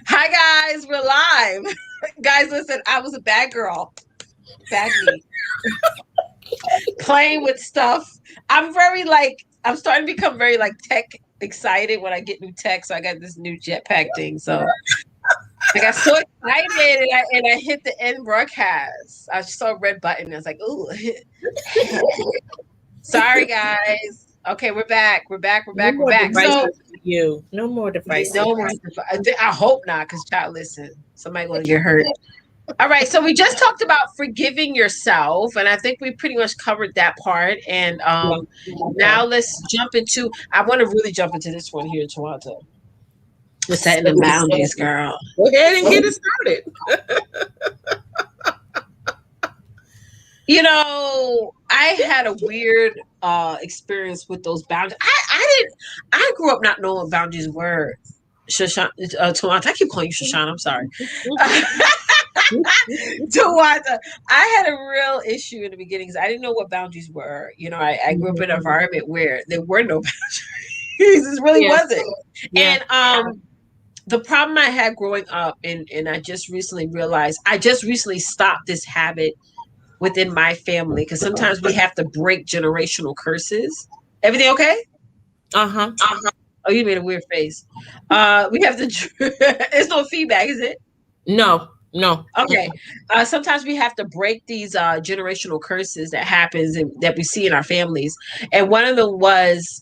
Hi guys, we're live. Guys, listen, I was a bad girl. Bad me. Playing with stuff. I'm starting to become very like tech excited when I get new tech. So I got this new jetpack thing. So I got so excited and I hit the end broadcast. I saw a red button. I was like, ooh. Sorry guys. Okay, we're back. We're back. We're No back. We're more back. So devices for you. No more devices. no more. I hope not, because child, listen, somebody gonna get hurt. All right, so we just talked about forgiving yourself, and I think we pretty much covered that part. And Yeah. now Okay. let's jump into. I want to really jump into this one here in Toronto. We're setting the So, boundaries, girl. go ahead and get it started. I had a weird experience with those boundaries. I didn't. I grew up not knowing what boundaries were. Shoshana, Toronto. I keep calling you Shoshana. I'm sorry. Tawanda, I had a real issue in the beginning because I didn't know what boundaries were. I grew up in an environment where there were no boundaries. This really Yeah. wasn't. Yeah. And the problem I had growing up, and I just recently realized, I just recently stopped this habit within my family, because sometimes we have to break generational curses. Everything okay? Uh-huh. Oh, you made a weird face. We have to. There's no feedback, is it? No. No. Okay. Sometimes we have to break these generational curses that happens and that we see in our families. And one of them was,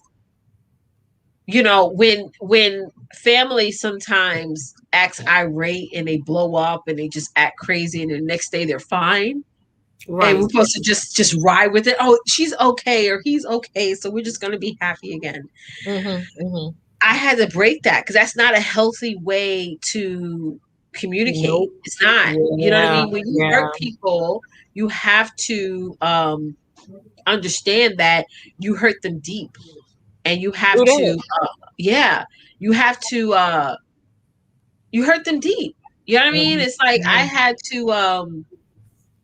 when families sometimes acts irate and they blow up and they just act crazy, and the next day they're fine. And we're Right. supposed to just ride with it. Oh, she's okay or he's okay, so we're just gonna be happy again. Mm-hmm. Mm-hmm. I had to break that, because that's not a healthy way to communicate. Nope. It's not. You know what I Yeah. mean? When you Yeah. hurt people, you have to understand that you hurt them deep, and you have Do to, that. yeah, you have to, you hurt them deep. You know what I mean? Mm-hmm. It's like I Mm-hmm. had to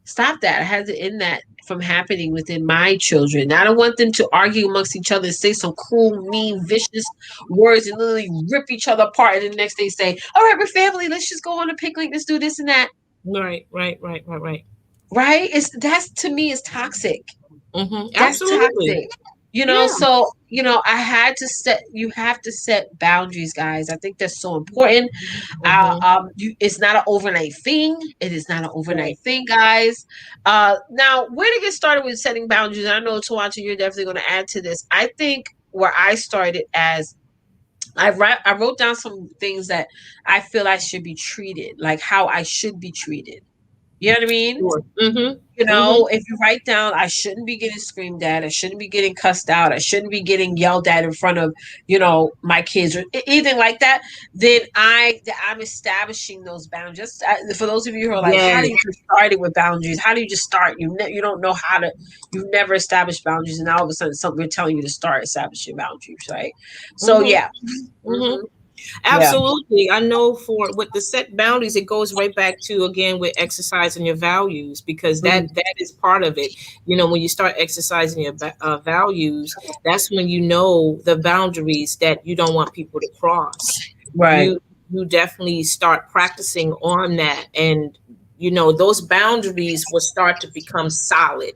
stop that. I had to end that from happening within my children. I don't want them to argue amongst each other and say some cruel, mean, vicious words and literally rip each other apart. And then the next day say, all right, we're family. Let's just go on a picnic. Let's do this and that. Right. Right. Right. Right. Right. Right? That's, to me, is toxic. Mm-hmm. That's Absolutely. toxic. Yeah. So, I had to you have to set boundaries, guys. I think that's so important. Mm-hmm. It's not an overnight thing. It is not an overnight Right. thing, guys. Now, where to get started with setting boundaries? I know, Tawancha, you're definitely going to add to this. I think where I started, as I wrote down some things that I feel I should be treated, like how I should be treated. You know what I mean? Sure. Mm-hmm. Mm-hmm. If you write down, I shouldn't be getting screamed at, I shouldn't be getting cussed out, I shouldn't be getting yelled at in front of, my kids or anything like that, then I'm establishing those boundaries. Just, for those of you who are like, how do Yes. you get started with boundaries? How do you just start? You don't know how to. You've never established boundaries, and now all of a sudden, something we're telling you to start establishing boundaries, right? So Mm-hmm. yeah. Mm-hmm. Hmm. Yeah. Absolutely. I know for with the set boundaries, it goes right back to again with exercising your values because Mhm. that is part of it. When you start exercising your values, that's when you know the boundaries that you don't want people to cross. Right. You definitely start practicing on that, and those boundaries will start to become solid.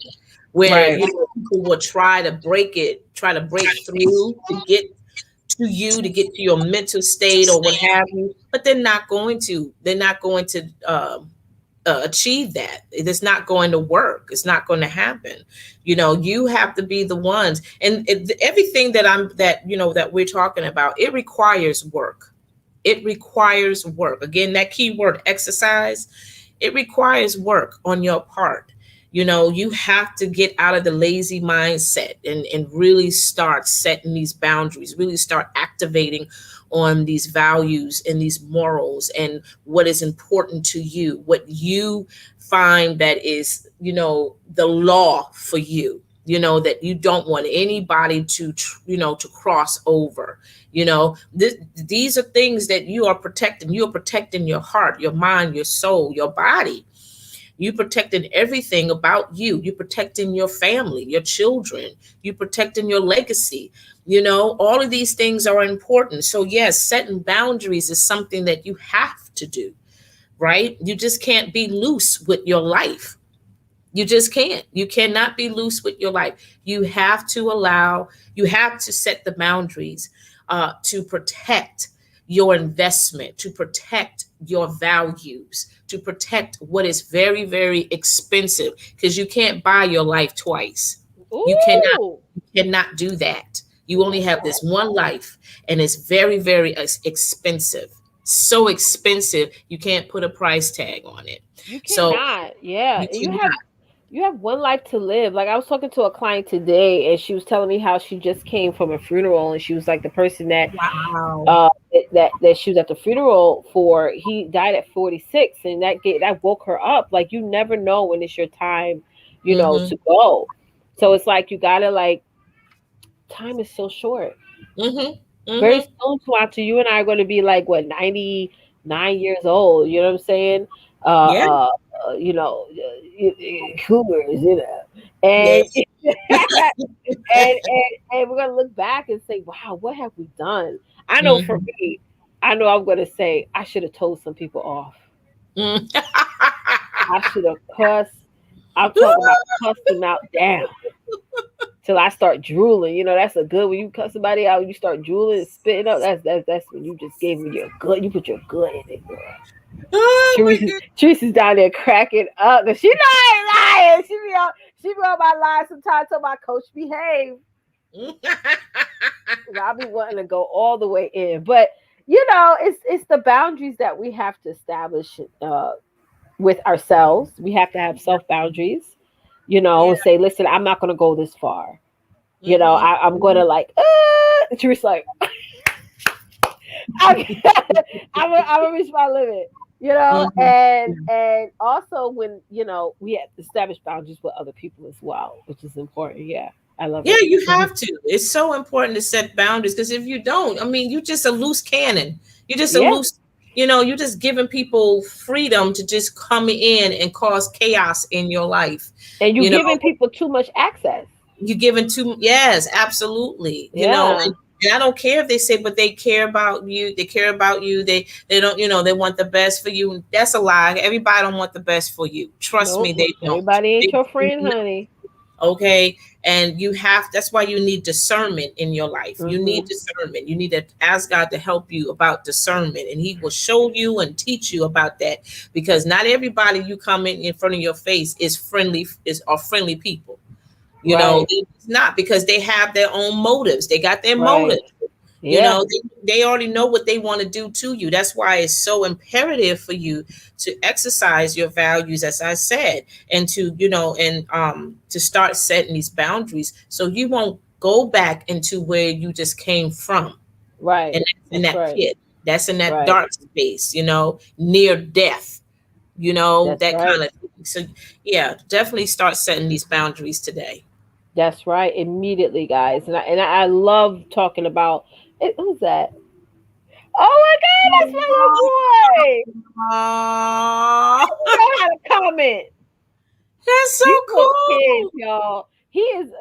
Where Right. people will try to break through to get to you to get to your mental state or what have you, but they're not going to achieve that. It's not going to work. It's not going to happen. You have to be the ones, and everything that we're talking about, it requires work. It requires work. Again, that key word, exercise, it requires work on your part. You have to get out of the lazy mindset and really start setting these boundaries, really start activating on these values and these morals and what is important to you, what you find that is, the law for you, that you don't want anybody to cross over. These are things that you are protecting. You are protecting your heart, your mind, your soul, your body. You protecting everything about you. You protecting your family, your children. You protecting your legacy. You know, all of these things are important. So yes, setting boundaries is something that you have to do, right? You just can't be loose with your life. You just can't. You cannot be loose with your life. You have to set the boundaries to protect your investment, to protect your values, to protect what is very, very expensive, because you can't buy your life twice. You cannot, Ooh. you cannot do that. You only have this one life, and it's very, very expensive. So expensive, you can't put a price tag on it. You So cannot. Yeah. you And cannot. you have one life to live. Like I was talking to a client today and she was telling me how she just came from a funeral and she was like the person that Wow. uh that she was at the funeral for, he died at 46, and that woke her up. Like you never know when it's your time, Mm-hmm. to go. So it's like you gotta like, time is so short. Mm-hmm. Very Mm-hmm. soon, Swatu, you and I are going to be like what, 99 years old. You know what I'm saying? Yeah. Cougars, and Yes. and we're gonna look back and say, wow, what have we done? I know for Mm-hmm. me, I know I'm gonna say I should have told some people off. Mm. I should have cussed. I'm talking about cussed them out down till I start drooling. That's a good, when you cuss somebody out, you start drooling and spitting up. That's when you just gave me your good. You put your good in it, girl. Oh my Teresa's down there cracking up because she know I ain't lying. She be on my line sometimes. Tell my coach behave. God. I'll be wanting to go all the way in, but it's the boundaries that we have to establish with ourselves. We have to have self boundaries. Yeah. Say, listen, I'm not going to go this far. Mm-hmm. I'm going to like, Teresa's like, I'm, I'm gonna reach my limit. Mm-hmm. And also when we have to establish boundaries with other people as well, which is important. Yeah, I love Yeah, it. you have to. It's so important to set boundaries, because if you don't, I mean, you just a loose cannon. You just a Yeah, loose, you're just giving people freedom to just come in and cause chaos in your life. and you You know, giving people too much access. you giving too, yes, absolutely. Yeah, And I don't care if they say, but they care about you. They care about you. They don't, they want the best for you. That's a lie. Everybody don't want the best for you. Trust me, nope. they don't. Everybody ain't They your do friend, not. honey. Okay. And that's why you need discernment in your life. You need Hmm. discernment. You need to ask God to help you about discernment, and He will show you and teach you about that, because not everybody you come in front of your face is friendly, are friendly people. Right, It's not, because they have their own motives. They got their right. motives. Yeah, They already know what they want to do to you. That's why it's so imperative for you to exercise your values, as I said, and to start setting these boundaries so you won't go back into where you just came from, right. and that's in That's that right. pit. That's in that Right. dark space, near death, That's that kind right. of thing. So yeah, definitely start setting these boundaries today. That's right. Immediately, guys, and I love talking about it. Who's that? Oh my God, that's my little boy. Aw, You know how to comment. that's so These little kids, cool. y'all.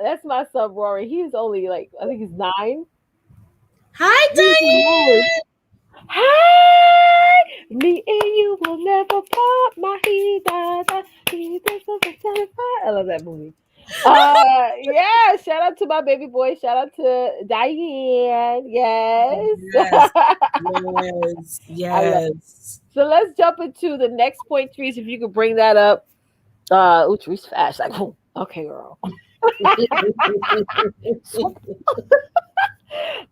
That's my son Rory. He's only like, I think he's 9. Hi, He's nine. Diane. Hi, me and you will never part. My I love that movie. Yeah, shout out to my baby boy. Shout out to Diane. Yes. Yes, yes, I love. yes. So let's jump into the next point, Trees. If you could bring that up. Trees fast. Like, boom. Okay, girl.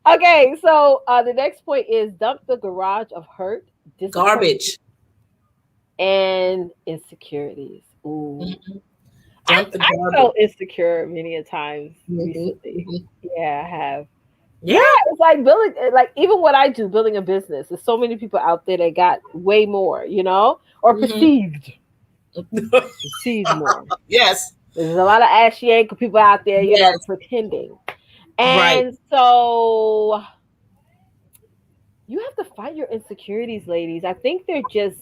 Okay, so the next point is dump the garage of hurt, disappointment, Garbage. and insecurities. Ooh. Mhm. I, Dump the I garbage. felt insecure many a times Mhm, recently. mhm. Yeah, I have. Yeah, Yeah. it's like building, like even what I do, building a business. There's so many people out there that got way more, or Mhm. perceived more. Yes. There's a lot of ashy ankle people out there, Yes. pretending. Right. And so you have to fight your insecurities, ladies. I think they're just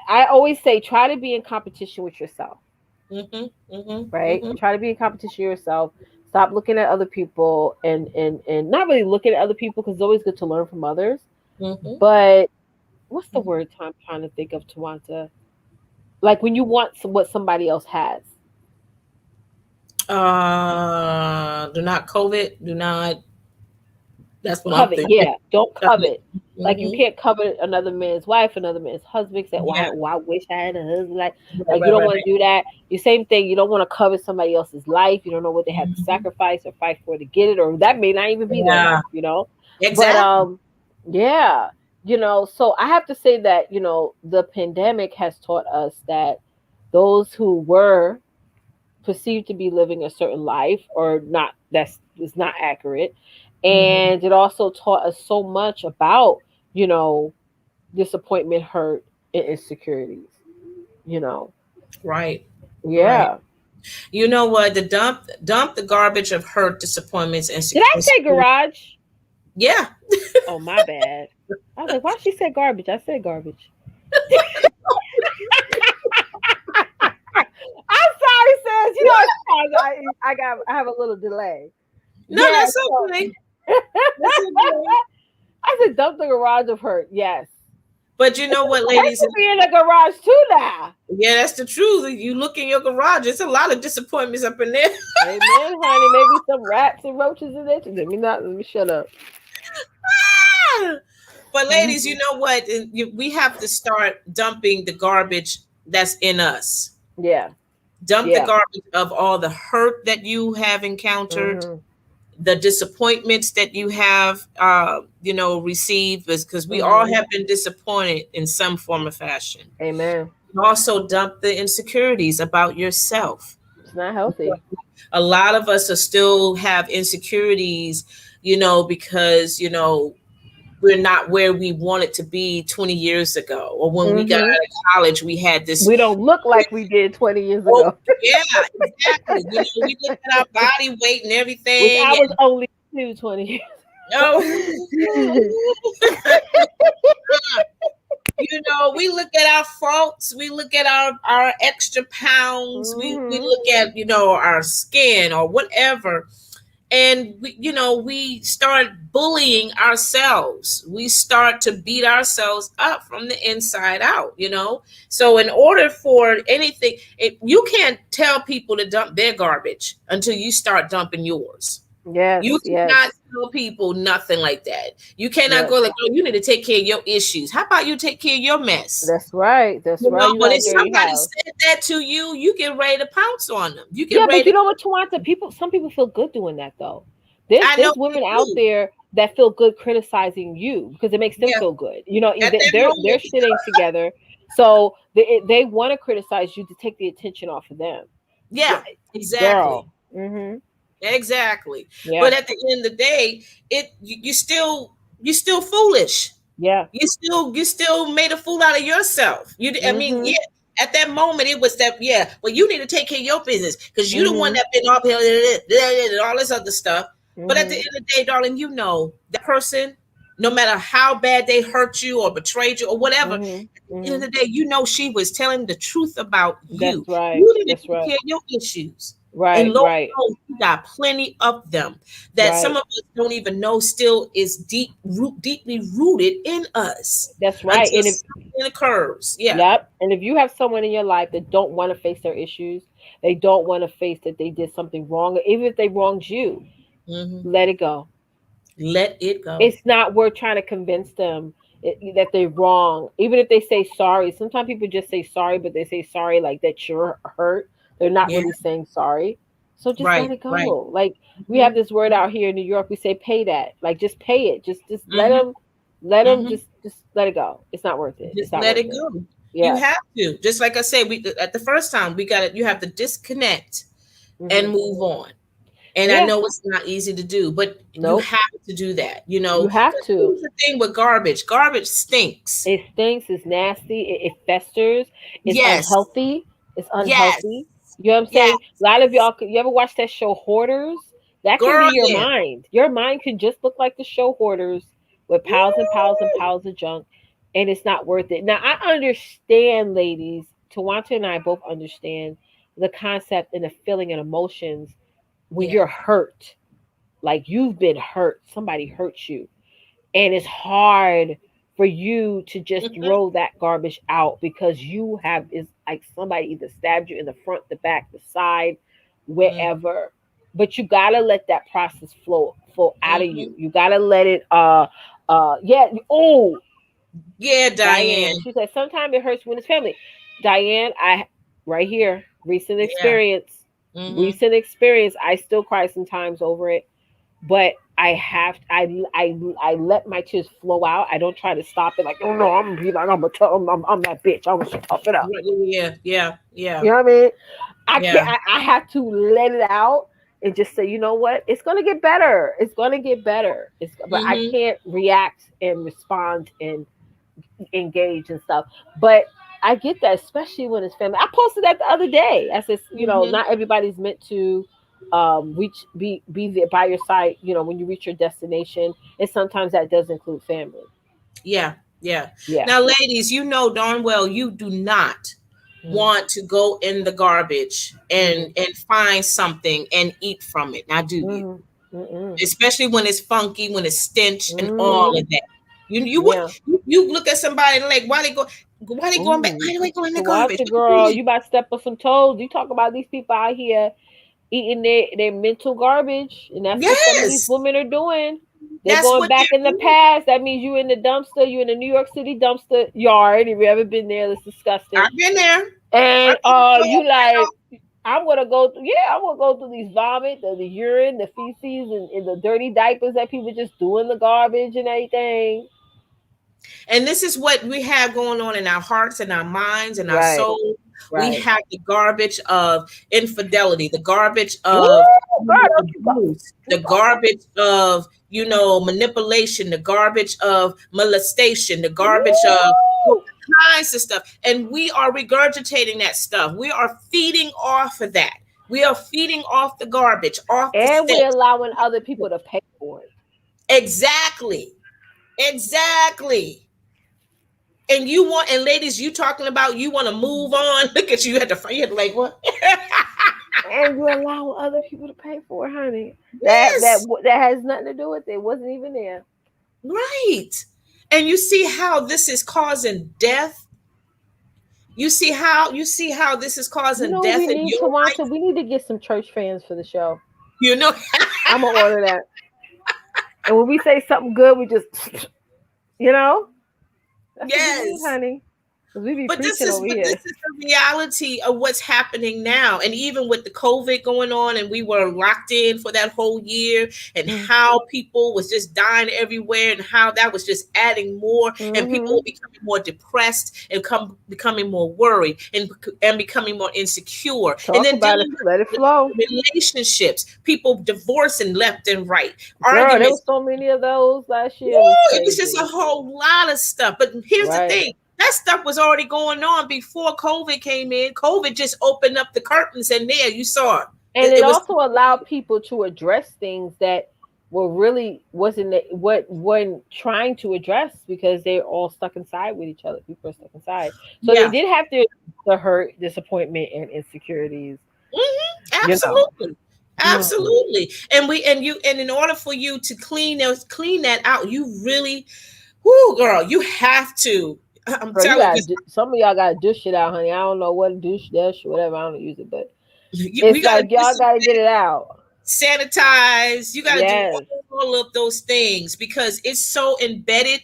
I always say try to be in competition with yourself, right? Mm-hmm. Try to be in competition with yourself. Stop looking at other people and not really looking at other people because it's always good to learn from others. Mm-hmm. But what's the word I'm trying to think of, Tawanta? Like when you want what somebody else has. Do not COVID. Do not. That's what I'm Covet, thinking. yeah. Don't covet. Like you Mm-hmm. can't covet another man's wife, another man's husband. Say, Yeah. why I wish I had a husband Right, like you right, don't right, want to do that. The same thing, you don't want to covet somebody else's life. You don't know what they had to right. sacrifice or fight for to get it, or that may not even be their Yeah. life, you know. But Exactly. yeah, so I have to say that, the pandemic has taught us that those who were perceived to be living a certain life or not, that's is not accurate. Mm-hmm. And it also taught us so much about, you know disappointment, hurt, and insecurities, you know Right. Right. yeah. You know what? The dump the garbage of hurt, disappointments, and Did I say garage? yeah. Oh, my bad. I was like, why she said garbage? I said garbage. I'm sorry, sis. Sometimes I have a little delay. No, Yeah, that's so okay. That's okay. I said dump the garage of hurt. Yes. But you know what, It ladies? could be in the garage too now. Yeah, that's the truth. You look in your garage, there's a lot of disappointments up in there. Amen, honey. Maybe some rats and roaches in there. Let me shut up. But ladies, you know what? We have to start dumping the garbage that's in us. Yeah. Dump the Yeah. garbage of all the hurt that you have encountered, Mhm. the disappointments that you have, received, because we all Mhm. have been disappointed in some form or fashion. Amen. Also, dump the insecurities about yourself. It's not healthy. A lot of us are still have insecurities, because we're not where we wanted to be 20 years ago, or when we got out Mhm. of college, we had this. We don't look like we did 20 years Oh, ago, yeah, exactly. We look at our body weight and which everything. I was only 20 years. Oh, we look at our faults, we look at our extra pounds, we Mhm. look at our skin or whatever, and we start bullying ourselves. We start to beat ourselves up from the inside out. So in order for anything, you can't tell people to dump their garbage until you start dumping yours. Yes. You Yes. cannot tell people nothing like that. You cannot Yes. go like, "Oh, you need to take care of your issues." How about you take care of your mess? That's right. That's right. You But gotta if get your somebody house. said that to you, you get ready to pounce on them. You get Yeah, ready but you to. know what, Tawanta? Some people feel good doing that though. I know There's women they out do. there that feel good criticizing you because it makes them Yeah, feel good. at that Their moment, shit ain't together, so they want to criticize you to take the attention off of them. yeah, Yeah, exactly. girl. Mhm. Exactly. Yeah. But at the end of the day, you still foolish. Yeah. You still made a fool out of yourself. I mean, Mhm. yeah. At that moment, it was that, yeah. Well, you need to take care of your business because you the one Mhm. that been up here and all this other stuff. But at the Mhm. end of the day, darling, that person, no matter how bad they hurt you or betrayed you or whatever, at Mhm. the end of Mhm. the day, she was telling the truth about you. That's right. You need to That's take right. care of your issues. And Right. Lord Right. knows you got plenty of them that some Right. of us don't even know still is deeply rooted in us That's right. until And if something occurs. Yeah. Yep. And if you have someone in your life that don't want to face their issues, they don't want to face that they did something wrong, or even if they wronged you, Hmm. let it go. Let it go. It's not worth trying to convince them that they're wrong. Even if they say sorry, sometimes people just say sorry, but they say sorry like that you're hurt. They're not Yeah. really saying sorry. So just let Right. it go. Right. Like we Hmm. have this word out here in New York, we say pay that. Like just pay it. Just Hmm. let them Hmm. just let it go. It's not worth it. It's Just not let worth it it. go. You Yeah. have to. Just like I said, we at the first time we got it. You have to disconnect and Hmm. move on. And I Yeah. know it's not easy to do, but you Nope. have to do that. You have 'Cause to. here's the thing with garbage. Garbage stinks. It stinks. It's nasty. It festers. It's Yes. unhealthy. It's Yes. unhealthy. You know what I'm Yes. saying? A lot of y'all, you ever watch that show Hoarders? That can be Girl, your yeah. mind. Your mind can just look like the show Hoarders with piles and piles and piles of junk. and it's not worth it. Now I understand, ladies. Tawanta and I both understand the concept and the feeling and emotions when Yeah. you're hurt, like you've been hurt, somebody hurt you, and it's hard for you to just Mhm. throw that garbage out because you have is like somebody either stabbed you in the front, the back, the side, Mhm. wherever. But you gotta let that process flow out of Mhm. you. You gotta let it yeah. Oh, Yeah, Diane, Diane. she said sometimes it hurts when it's family. Diane, I right here, Yeah. Mhm. recent experience. I still cry sometimes over it, but I have I let my tears flow out. I don't try to stop it. Like, oh no, I'm gonna be like I'm that bitch. I'm gonna tough it up. Yeah, yeah, yeah, You know what I mean? I can't. yeah. I have to let it out and just say, you know what? It's gonna get better. It's gonna get better. But I Mhm. can't react and respond and engage and stuff. But I get that, especially when it's family. I posted that the other day. I said, Mhm. not everybody's meant to reach be there by your side, when you reach your destination. And sometimes that does include family. Yeah, yeah. Yeah. Now, ladies, you know darn well you do not Mm-hmm. want to go in the garbage Mm-hmm. and find something and eat from it. Now, do you? Mm-hmm. Especially when it's funky, when it's stench, and all Mm-hmm. of that. You would Yeah. you look at somebody and like why they going back? Ooh. Why do they go in the To watch garbage? it, girl. You about to step on some toes. You talk about these people out here eating their mental garbage, and that's what some of these Yes, women are doing. They're that's going what back in they're the doing. past. That means you in the dumpster. You in the New York City dumpster yard. If you ever been there, it's disgusting. I've been there. And I've been there. you like, I'm gonna go through. Yeah, I'm gonna go through these vomit, the urine, the feces, and the dirty diapers that people just do in the garbage and everything. And this is what we have going on in our hearts and our minds and our Right, soul. We right. have the garbage of infidelity, the garbage Ooh, of girl, don't you go? abuse, the You go. garbage of manipulation, the garbage of molestation, the garbage of all Woo! kinds of stuff. And we are regurgitating that stuff. We are feeding off of that. We are feeding off the garbage, off the And we're stench. allowing other people to pay for it. Exactly. Exactly. And ladies, you talking about you want to move on. Look at you, you had to like what? And you allow other people to pay for it, honey. That that Yes, that has nothing to do with it. It wasn't even there. right. And you see how this is causing death. You see how this is You causing know, death we in need your to watch it. life. We need to get some church fans for the show. You know. I'm gonna order that. And when we say something good, we just, you know, that's what we need, Yes. honey. Because we be But this preaching is over but this here. is the reality of what's happening now. And even with the COVID going on, and we were locked in for that whole year, and how people was just dying everywhere, and how that was just adding more, and people Mm-hmm. were becoming more depressed and becoming more worried and becoming more insecure. And Talk then about it. dealing Let it with flow. relationships, people divorcing left and right, Girl, there was arguments. so many of those last year. Woo, It was it was just a crazy. whole lot of stuff. But here's the Right. thing. That stuff was already going on before COVID came in. COVID just opened up the curtains, and there you saw it. And It, it it was also allowed people to address things that were really wasn't what when trying to address because they're all stuck inside with each other. People are stuck inside, so they yeah, did have to the hurt, disappointment, and insecurities. You know. absolutely, Mm. absolutely. And in order for you to clean that out, you really, whoo, girl, you have to. I'm Girl, you telling got you, some of y'all got to dish it out, honey. I don't know what dish, dash, whatever. I don't use it, but we it's got to like y'all got to get it out. sanitize. You got to do Yes. all of those things because it's so embedded.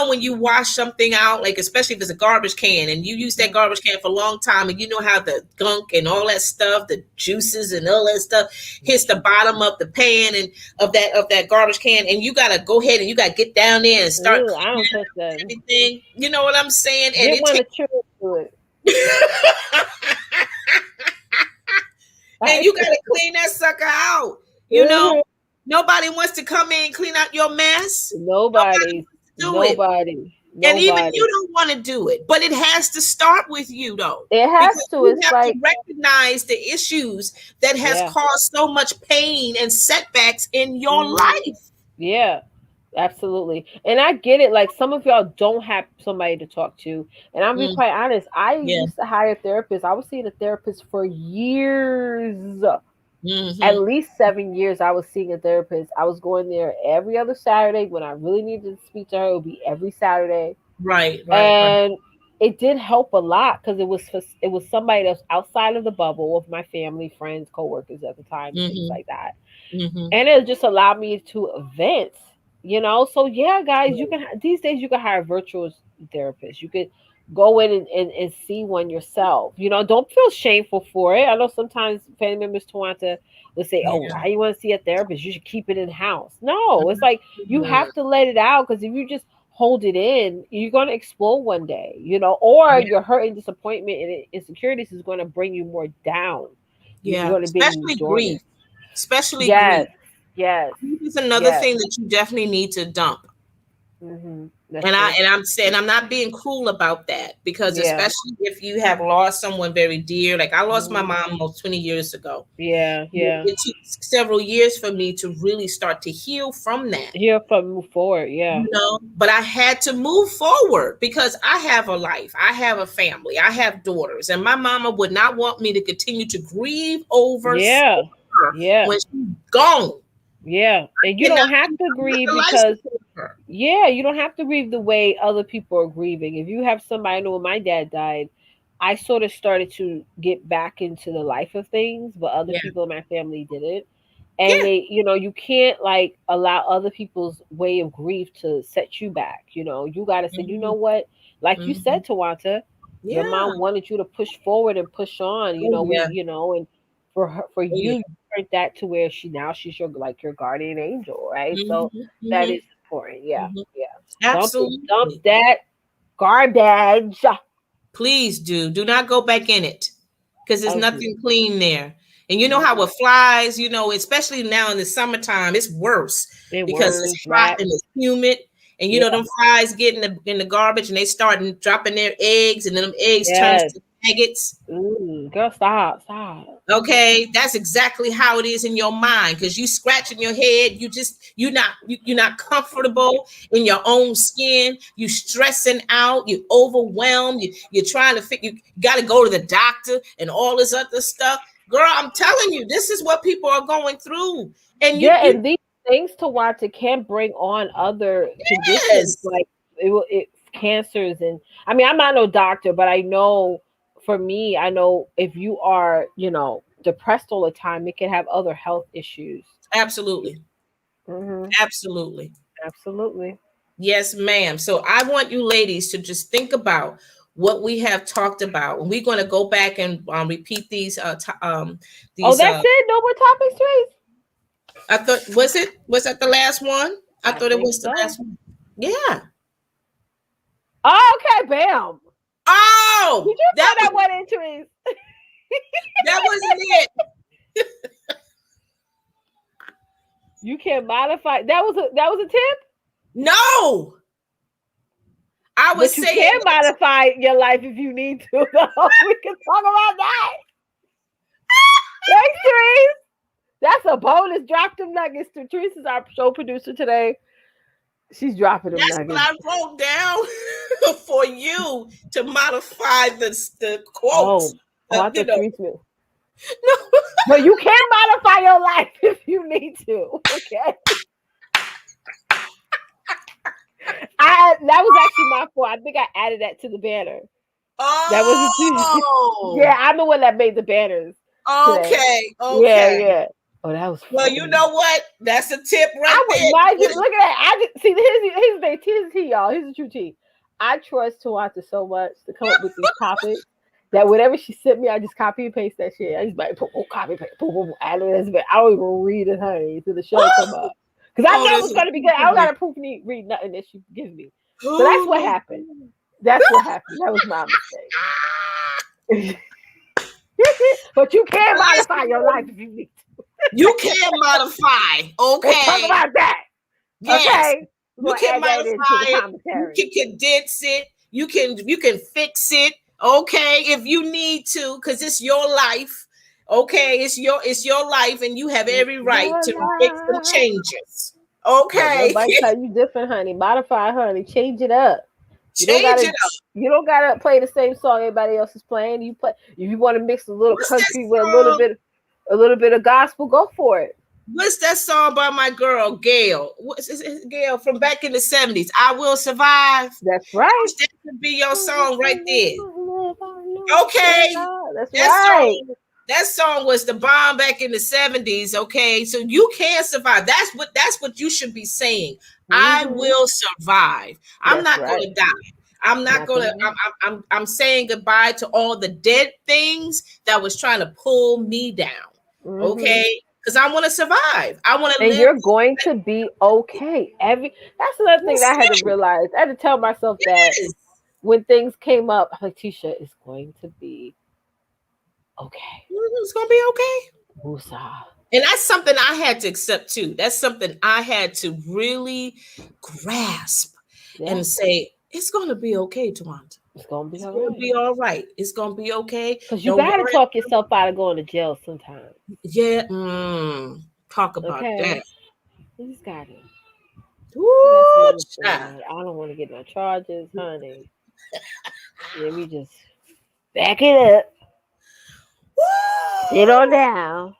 When you wash something out, like especially if it's a garbage can and you use that garbage can for a long time, and you know how the gunk and all that stuff, the juices and all that stuff hits the bottom of the pan and of that garbage can, and you got to go ahead and you got to get down there and start Ew, I cleaning don't touch that. everything. You know what I'm saying? And Get it one takes of children to it. and you got to clean that sucker out. You know, Mhm. nobody wants to come in and clean out your mess. Nobody Nobody, wants to do it. nobody, And even nobody. you don't want to do it. But it has to start with you, though. It has Because to. you It's have to like, recognize the issues that has yeah, caused so much pain and setbacks in your hmm life. yeah. Absolutely. And I get it. Like some of y'all don't have somebody to talk to. And I'll be Mm, quite honest. I yeah. used to hire therapists. I was seeing a therapist for years. At Hmm. least 7 years I was seeing a therapist. I was going there every other Saturday. When I really needed to speak to her, it would be every Saturday. Right, right, right. And it did help a lot because it was somebody that's outside of the bubble of my family, friends, coworkers at the time, and things Hmm. like that. Hmm. And it just allowed me to vent, you know. So yeah, guys, you can these days you can hire virtual therapists. You could go in and see one yourself. You know, don't feel shameful for it. I know sometimes family members want to will say, "Oh, Yeah. why you want to see a therapist? You should keep it in house." No, it's like you Mhm. have to let it out because if you just hold it in, you're going to explode one day, you know, or Yeah, your hurt and disappointment and insecurities is going to bring you more down. You're yeah. going to bring you Especially dormant. grief. Especially Yes, grief. yes, Grief is another yes. thing that you definitely need to dump. That's And true. I'm saying I'm not being cruel about that because Yeah. especially if you have lost someone very dear, like I lost my Mhm. mom almost 20 years ago. Yeah, yeah. It took several years for me to really start to heal from that. Hear from move forward. Yeah. You know, but I had to move forward because I have a life, I have a family, I have daughters, and my mama would not want me to continue to grieve over Yeah. her Yeah. when she's gone. Yeah. And you And don't not have to with grieve the life because support her. yeah, you don't have to grieve the way other people are grieving. If you have somebody, I know when my dad died, I sort of started to get back into the life of things, but other Yeah, people in my family didn't. And yeah, they, you know, you can't like allow other people's way of grief to set you back. You know, you got to say, you know mhm, what? Like you mhm. said, Tawanta, your Yeah. mom wanted you to push forward and push on. You Oh know, yeah. and for her, for Oh yeah. you turned that to where she's your like your guardian angel, right? So Mhm, that mhm, is important. Yeah, mhm. yeah. Dump Absolutely. that garbage. Please do not go back in it because there's Thank you. nothing clean there. And you know how Mm-mm. it flies, you know, especially now in the summertime, it's worse It because it's worms, hot rats. and it's humid. And you Yeah. know, them flies get in the garbage and they start dropping their eggs, and then them eggs turns Yes. to maggots. Girl, stop, stop. Okay, that's exactly how it is in your mind because you scratching your head. You're not comfortable in your own skin. You stressing out. You overwhelmed. You're trying to figure. You got to go to the doctor and all this other stuff. Girl, I'm telling you, this is what people are going through. And Yeah, you and these things to watch it can bring on other conditions yes, like it cancers and I mean I'm not no doctor, but I know for me, I know if you are, depressed all the time, it can have other health issues. absolutely, Hmm. absolutely. Absolutely. Yes, ma'am. So I want you ladies to just think about what we have talked about, and we're going to go back and repeat Oh, these. that's it. No more topics, Trace. I thought was that the last one? I I thought it think was the so. last one. Yeah. Oh, okay, bam. Oh, Did you throw that one in, Trace? that wasn't it. You can modify. That was a tip, No, I was but you saying can modify your life if you need to. Though. We can talk about that. Thanks, Therese. That's a bonus. Drop them nuggets. Therese is our show producer today. She's dropping them that's what nuggets. I wrote down for you to modify the quotes. Oh, I You thought know, Therese knew. no. But you can modify your life if you need to. Okay. That was actually my fault. I think I added that to the banner. That wasn't Oh, Yeah, I'm the one that made the banners today. okay, Yeah, okay. yeah. Oh, that was Well, you funny. know what? That's a tip right I would mind you. there. Look at that. I just see here's the tea, y'all. Here's the true tea. I trust Tawanta so much to come up with these topics that whatever she sent me, I just copy and paste that shit. I just like copy paste, add it. I don't even read it, honey, till the show come up. Because I Oh, know this it's is gonna be good. I don't gotta proof me read nothing that she gives me. So that's what happened. That's what happened. That was my mistake. But you can modify your life if you need to. You can modify. We'll talk Okay. about that. Yes. Okay. We're You gonna can add that into the modify it. You commentary. can condense it. You can fix it. Okay, if you need to, because it's your life. Okay, it's your life, and you have every right Your to make some life. changes. Okay. Nobody tell you different, honey. Modify, honey. Change it up. Change it up. You don't gotta play the same song everybody else is playing. You play if you want to mix a little What's that country with song? a little bit of gospel, go for it. What's that song by my girl Gail? What's Gail from back in the 70s? I Will Survive. That's right. That could be your song right there. Okay. That's right. That song was the bomb back in the 70s. Okay. So you can survive. That's what you should be saying. I will survive. I'm not gonna die. I'm not gonna. I'm saying goodbye to all the dead things that was trying to pull me down. Okay, because I want to survive. I want to. And you're going to be okay. That's another thing that I had to realize. I had to tell myself that when things came up, Tisha is going to be okay. It's gonna be okay. Woosah. And that's something I had to accept too. That's something I had to really grasp and say, it's going to be okay, Tawanda. It's going to be all right. It's going to be okay. Because you got to talk yourself out of going to jail sometimes. Yeah. Talk about that. You just got to. I don't want to get no charges, honey. Let me just back it up. Sit on down.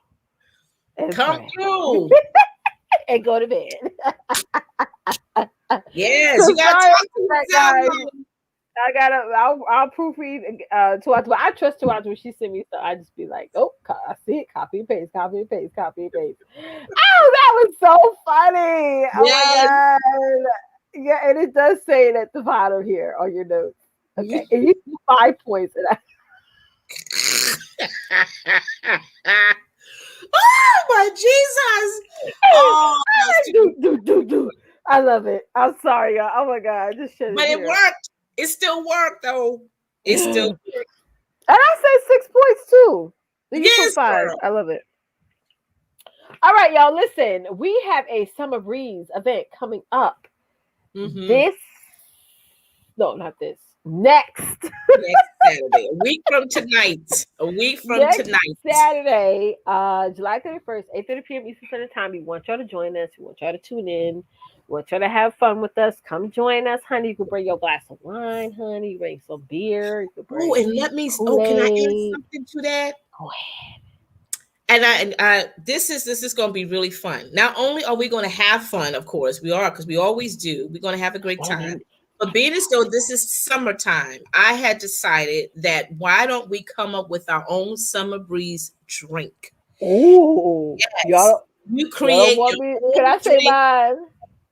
Come through and go to bed. Yes, you gotta talk to that guy. I'll proofread Tawanda. I trust Tawanda when she sent me stuff. I just be like, oh, I see it. Copy and paste. Copy and paste. Copy and paste. Oh, that was so funny. Oh my god. Yeah, and it does say it at the bottom here on your notes. Okay, and you see 5 points. Oh my Jesus! Oh, do. I love it. I'm sorry, y'all. Oh my god, just shut it. But it worked. It still worked, though. It still worked. And I said 6 points too. Yes, 5. girl. I love it. All right, y'all. Listen, we have a Summer Breeze event coming up. Next Saturday, a week from tonight. Saturday, July 31st, 8:30 p.m. Eastern Standard Time. We want y'all to join us. We want y'all to tune in. We want y'all to have fun with us. Come join us, honey. You can bring your glass of wine, honey. You bring some beer. You can bring and let me. Kool-Aid. Can I add something to that? Go ahead. And I this is going to be really fun. Not only are we going to have fun, of course, we are, because we always do. We're going to have a great time. But being as though this is summertime, I had decided that why don't we come up with our own Summer Breeze drink? Oh, yes. Y'all, you create. Can I say mine?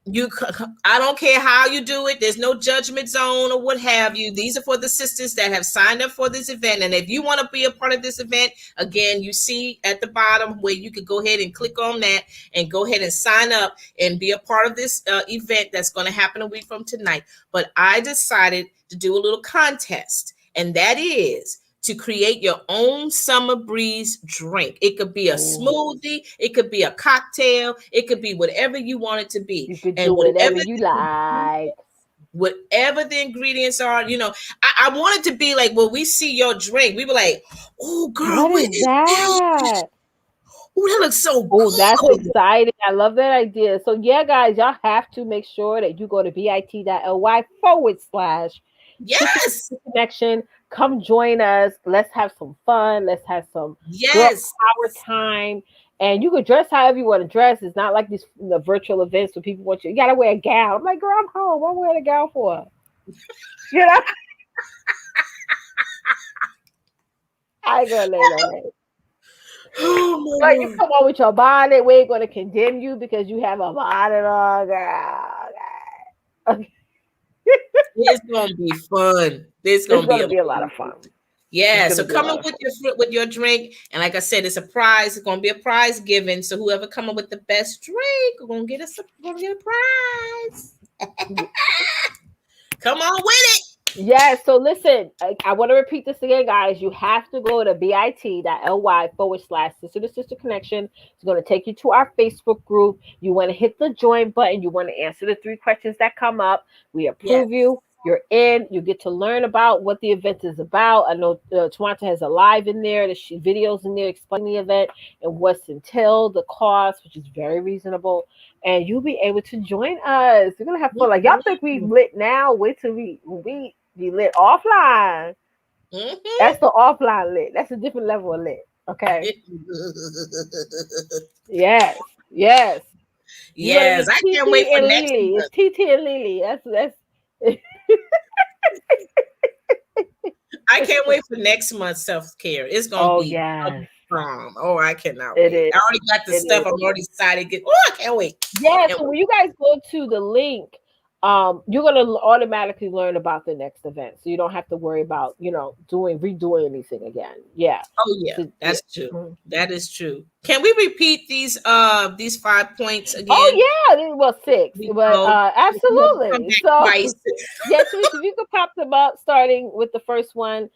I don't care how you do it. There's no judgment zone or what have you. These are for the sisters that have signed up for this event. And if you want to be a part of this event, again, you see at the bottom where you can go ahead and click on that and go ahead and sign up and be a part of this event that's going to happen a week from tonight. But I decided to do a little contest, and that is to create your own Summer Breeze drink. It could be a smoothie, it could be a cocktail, it could be whatever you want it to be. You could do whatever you like. Whatever the ingredients are, I want it to be like when we see your drink, we were like, oh girl, what is that? Oh, that looks so good. Oh, that's exciting. I love that idea. So yeah, guys, y'all have to make sure that you go to bit.ly/Yes Connection. Come join us. Let's have some fun. Let's have some power time. And you can dress however you want to dress. It's not like these virtual events where people want you gotta wear a gown. I'm like, girl, I'm home. I'm wearing a gown for. I ain't gonna lay on it. But you come on with your bonnet. We ain't gonna condemn you because you have a bonnet on, girl. Okay. It's gonna be fun. It's gonna be a lot of fun. Yeah, so come up with your drink, and like I said, it's a prize. It's gonna be a prize given. So whoever come up with the best drink, we're gonna get a prize. Come on with it. Yeah, so listen, I want to repeat this again, guys. You have to go to bit.ly/Sister Connection. It's going to take you to our Facebook group. You want to hit the join button. You want to answer the 3 questions that come up. We approve you. You're in. You get to learn about what the event is about. I know Tawanta has a live in there. There's videos in there explaining the event and what's entailed, the cost, which is very reasonable. And you'll be able to join us. We're gonna have fun. Like y'all think we lit now? Wait till we be lit offline. That's the offline lit. That's a different level of lit. Okay. Yes. Yes. I can't wait for next month. It's TT and Lily. That's I can't wait for next month's self-care. It's gonna be bomb. Oh, I cannot wait. I already got the stuff. I'm already excited. I can't wait. Yeah, so when you guys go to the link, you're gonna automatically learn about the next event. So you don't have to worry about, redoing anything again. Yeah. Oh yeah, that's true. Mm-hmm. That is true. Can we repeat these 5 points again? Oh yeah, well 6. But absolutely. So yes, if you could pop them up, starting with the first one,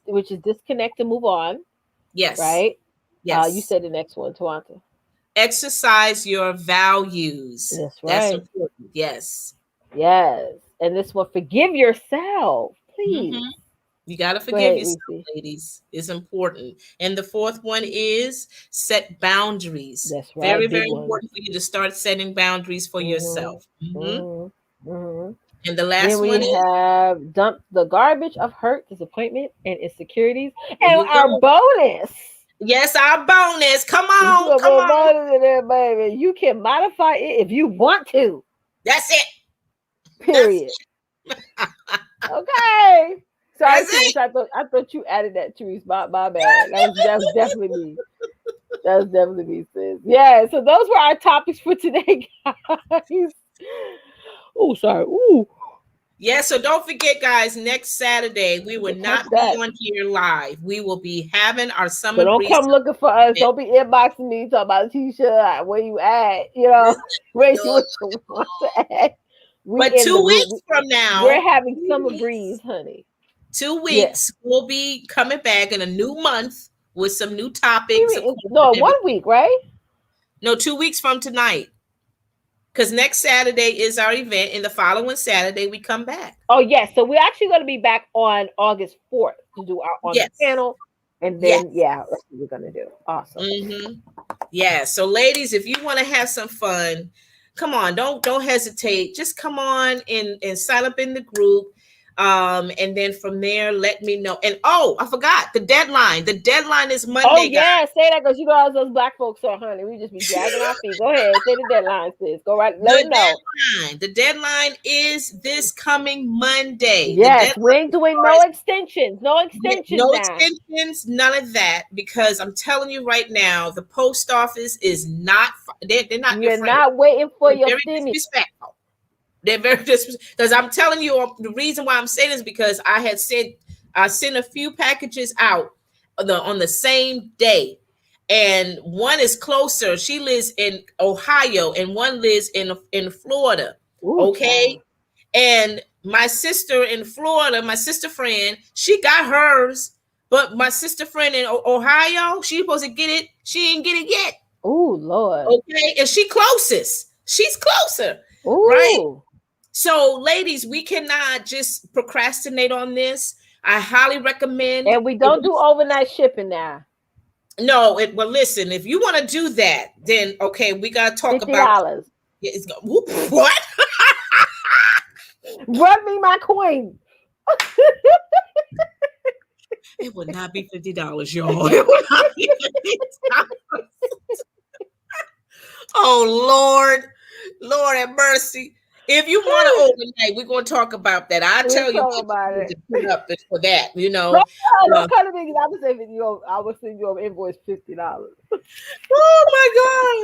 which is disconnect and move on. Yes. Right? Yes. You said the next one, Tawanta. Exercise your values. That's right. That's important. Yes. Yes. And this one, forgive yourself, please. Mm-hmm. You got to forgive yourself, ladies. It's important. And the 4th one is set boundaries. That's right. Very, very important for you to start setting boundaries for yourself. Mm-hmm. Mm-hmm. And the last one is have dump the garbage of hurt, disappointment, and insecurities. And our bonus. Yes, our bonus. Come on. Come on. Bonus in there, baby. You can modify it if you want to. That's it. Period. Okay. Sorry, I thought you added that, Therese. My bad. That was definitely me. That was definitely me, sis. Yeah, so those were our topics for today, guys. Oh, sorry. Ooh. Yeah, so don't forget, guys, next Saturday, we will not be on here live. We will be having our summer. So don't come looking for us. Don't be inboxing me talking about Tisha, where you at, where you want to at. But 2 weeks from now, we're having summer breeze, honey. 2 weeks, we'll be coming back in a new month with some new topics. No, 1 week, right? No, 2 weeks from tonight. Because next Saturday is our event, and the following Saturday we come back. Oh, yes. So we're actually going to be back on August 4th to do our on the panel. And then, that's what we're going to do. Awesome. Mm-hmm. Yeah. So, ladies, if you want to have some fun, come on. Don't hesitate. Just come on and sign up in the group. And then from there, let me know. And I forgot the deadline. The deadline is Monday. Oh yeah, guys. Say that because you know how those black folks are, honey. We just be dragging our feet. Go ahead, say the deadline, sis. Go right. Let them know. The deadline is this coming Monday. Yes, we ain't doing no extensions. No extensions. No extensions. None of that. Because I'm telling you right now, the post office is not. They're not. You're not waiting for your very disrespectful. They're very disrespectful. Because I'm telling you, the reason why I'm saying this is because I sent a few packages out on the same day, and one is closer. She lives in Ohio, and one lives in Florida. Ooh, okay, and my sister in Florida, my sister friend, she got hers, but my sister friend in Ohio, she's supposed to get it. She ain't get it yet. Oh Lord. Okay, and she closest. She's closer. Ooh. Right. So, ladies, we cannot just procrastinate on this. I highly recommend. And we don't do overnight shipping now. No, well, listen, if you want to do that, then okay, we gotta talk $50. about what? Run me my coin. It would not be $50, y'all. It would not be $50. Oh Lord have mercy. If you want to overnight, we're going to talk about that. I'll tell you about it. Put up for that, No, kind of thing. I would say I would send you an invoice $50. Oh my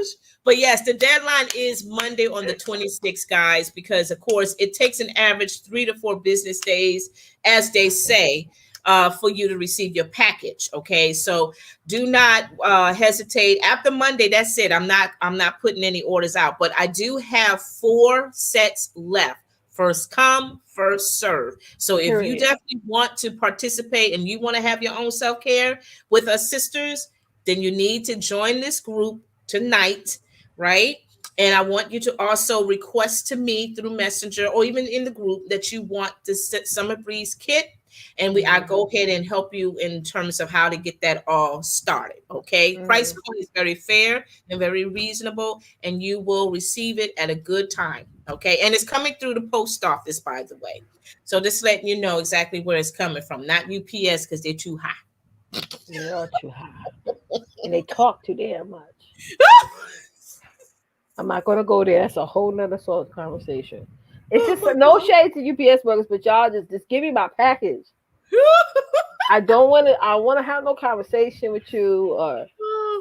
gosh! But yes, the deadline is Monday on the 26th, guys, because of course it takes an average 3 to 4 business days, as they say, for you to receive your package. Okay, so do not hesitate. After Monday, that's it. I'm not putting any orders out, but I do have 4 sets left. First come, first serve. So if you definitely want to participate and you want to have your own self-care with us sisters, then you need to join this group tonight, right? And I want you to also request to me through Messenger or even in the group that you want the Summer Breeze kit. And I go ahead and help you in terms of how to get that all started. Okay. Price point is very fair and very reasonable, and you will receive it at a good time. Okay. And it's coming through the post office, by the way. So just letting you know exactly where it's coming from, not UPS because they're too high. They are too high. And they talk too damn much. I'm not gonna go there. That's a whole nother sort of conversation. It's just no shade to UPS workers, but y'all just give me my package. I want to have no conversation with you. Or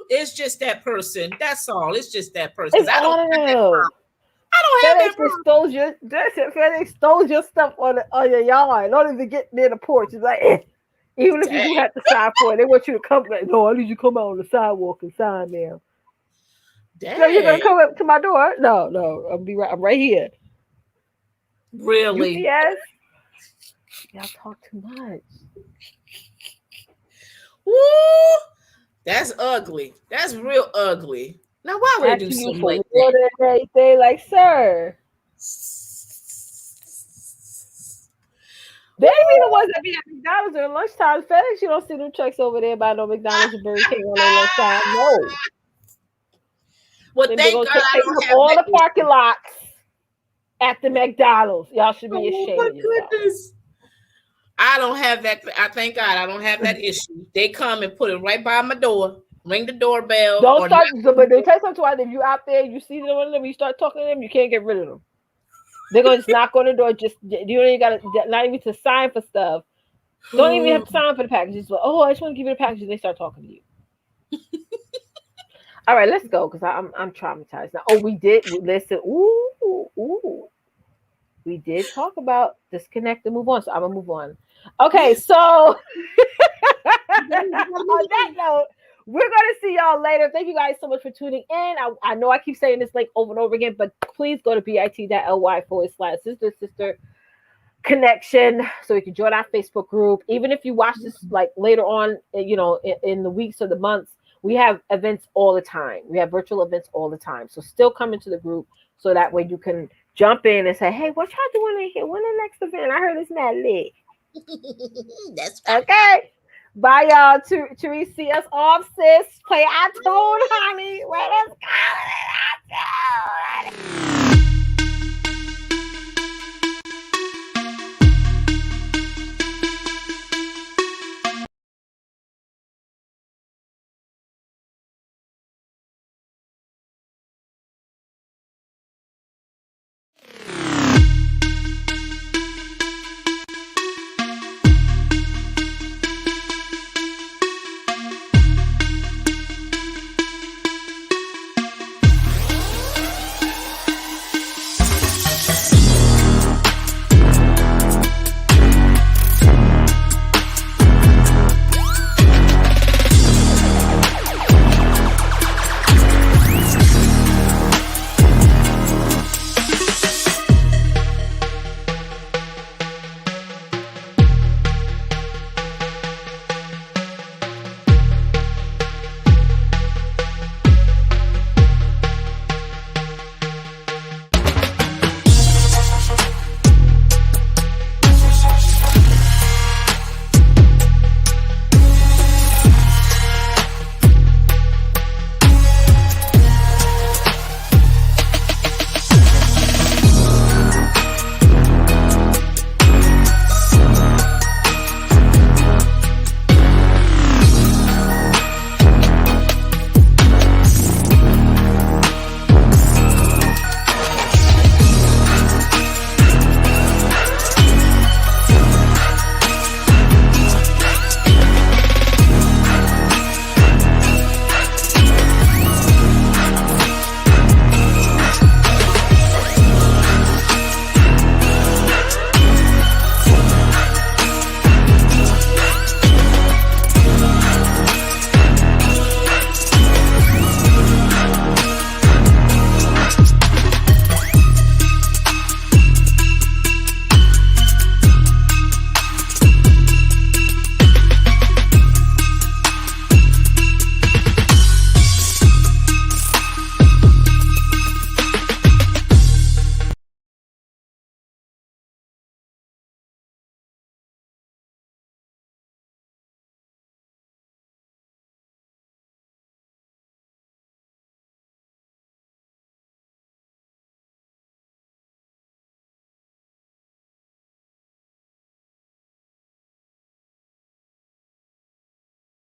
it's just that person. That's all. It's just that person. I don't have that problem. FedEx stole your stuff on your yard. Don't even get near the porch. It's like, even if you have to sign for it, they want you to come. Like, no, I need you to come out on the sidewalk and sign there. So you're gonna come up to my door? No, I'm right here. Really? UPS? Y'all talk too much. Woo! That's ugly. That's real ugly. Now, why would they do something like that? They like, sir. They be the ones that be at McDonald's during lunchtime. FedEx, you don't see them trucks over there by no McDonald's and Burger King on their lunchtime. No. Well, thank God I don't have all the parking lots at the McDonald's. Y'all should be ashamed of yourself. I don't have that. I thank God I don't have that issue. They come and put it right by my door, ring the doorbell. Don't start, but they tell you something. If you out there, you see them, you start talking to them, you can't get rid of them. They're gonna just knock on the door. Just you ain't got to, not even to sign for stuff. Don't even have to sign for the packages. But I just want to give you the packages. They start talking to you. All right, let's go because I'm traumatized now. Oh, we did listen. Ooh. We did talk about disconnect and move on. So I'm gonna move on. Okay, so on that note, we're gonna see y'all later. Thank you guys so much for tuning in. I know I keep saying this link over and over again, but please go to bit.ly/sister connection so you can join our Facebook group. Even if you watch this like later on, in the weeks or the months, we have events all the time. We have virtual events all the time. So still come into the group so that way you can jump in and say, hey, what y'all doing in here? When the next event? I heard it's not lit. That's right. Okay. Bye, y'all. Therese, see us off, sis. Play our tune, honey. Let us go.